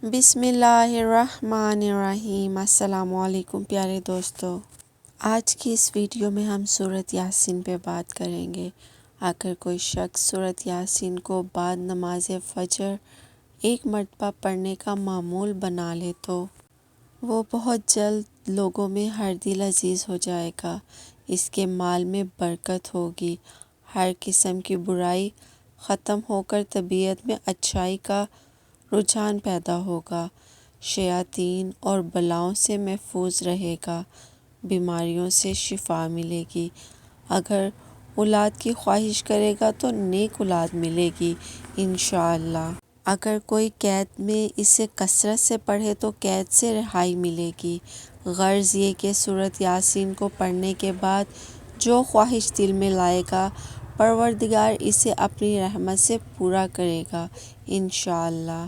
بسم اللہ الرحمن الرحیم۔ السلام علیکم پیارے دوستو، آج کی اس ویڈیو میں ہم سورۃ یاسین پہ بات کریں گے۔ اگر کوئی شخص سورۃ یاسین کو بعد نماز فجر ایک مرتبہ پڑھنے کا معمول بنا لے تو وہ بہت جلد لوگوں میں ہر دل عزیز ہو جائے گا۔ اس کے مال میں برکت ہوگی، ہر قسم کی برائی ختم ہو کر طبیعت میں اچھائی کا رجحان پیدا ہوگا، شیاطین اور بلاؤں سے محفوظ رہے گا، بیماریوں سے شفا ملے گی۔ اگر اولاد کی خواہش کرے گا تو نیک اولاد ملے گی انشاءاللہ۔ اگر کوئی قید میں اسے کثرت سے پڑھے تو قید سے رہائی ملے گی۔ غرض یہ کہ سورۃ یاسین کو پڑھنے کے بعد جو خواہش دل میں لائے گا پروردگار اسے اپنی رحمت سے پورا کرے گا انشاءاللہ۔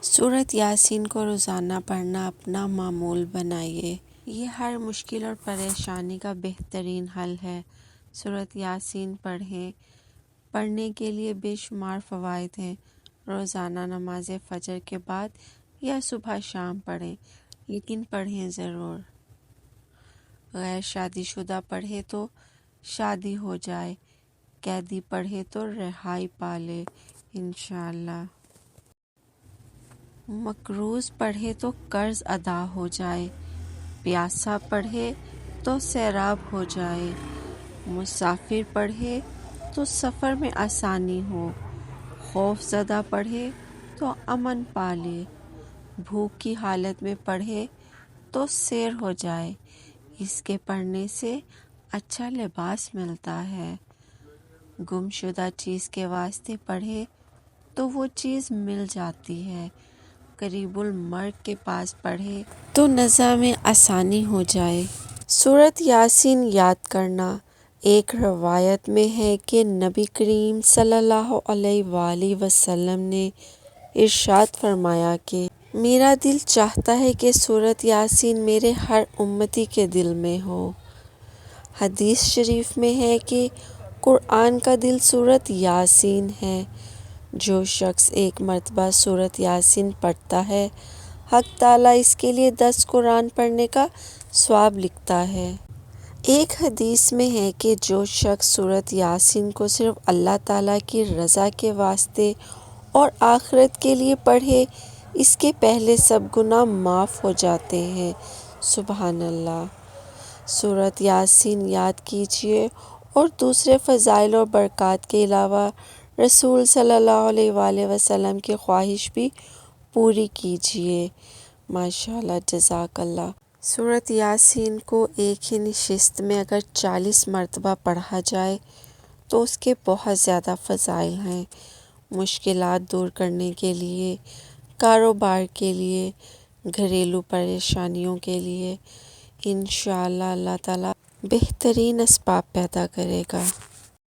سورۃ یاسین کو روزانہ پڑھنا اپنا معمول بنائیے، یہ ہر مشکل اور پریشانی کا بہترین حل ہے۔ سورۃ یاسین پڑھنے کے لیے بے شمار فوائد ہیں۔ روزانہ نماز فجر کے بعد یا صبح شام پڑھیں، لیکن پڑھیں ضرور۔ غیر شادی شدہ پڑھے تو شادی ہو جائے، قیدی پڑھے تو رہائی پالے انشاءاللہ۔ مقروض پڑھے تو قرض ادا ہو جائے، پیاسا پڑھے تو سیراب ہو جائے، مسافر پڑھے تو سفر میں آسانی ہو، خوف زدہ پڑھے تو امن پالے، بھوک کی حالت میں پڑھے تو سیر ہو جائے۔ اس کے پڑھنے سے اچھا لباس ملتا ہے۔ گم شدہ چیز کے واسطے پڑھے تو وہ چیز مل جاتی ہے۔ قریب المرگ کے پاس پڑھے تو نزا میں آسانی ہو جائے۔ سورۃ یاسین یاد کرنا۔ ایک روایت میں ہے کہ نبی کریم صلی اللہ علیہ وآلہ وسلم نے ارشاد فرمایا کہ میرا دل چاہتا ہے کہ سورۃ یاسین میرے ہر امتی کے دل میں ہو۔ حدیث شریف میں ہے کہ قرآن کا دل سورۃ یاسین ہے۔ جو شخص ایک مرتبہ سورۃ یاسین پڑھتا ہے حق تعالیٰ اس کے لیے 10 قرآن پڑھنے کا ثواب لکھتا ہے۔ ایک حدیث میں ہے کہ جو شخص سورۃ یاسین کو صرف اللہ تعالیٰ کی رضا کے واسطے اور آخرت کے لیے پڑھے اس کے پہلے سب گناہ معاف ہو جاتے ہیں۔ سبحان اللہ۔ سورۃ یاسین یاد کیجیے اور دوسرے فضائل اور برکات کے علاوہ رسول صلی اللہ علیہ وآلہ وسلم کی خواہش بھی پوری کیجیے۔ ماشاءاللہ، جزاک اللہ۔ سورۃ یاسین کو ایک ہی نشست میں اگر 40 مرتبہ پڑھا جائے تو اس کے بہت زیادہ فضائل ہیں۔ مشکلات دور کرنے کے لیے، کاروبار کے لیے، گھریلو پریشانیوں کے لیے انشاءاللہ اللہ تعالیٰ بہترین اسباب پیدا کرے گا۔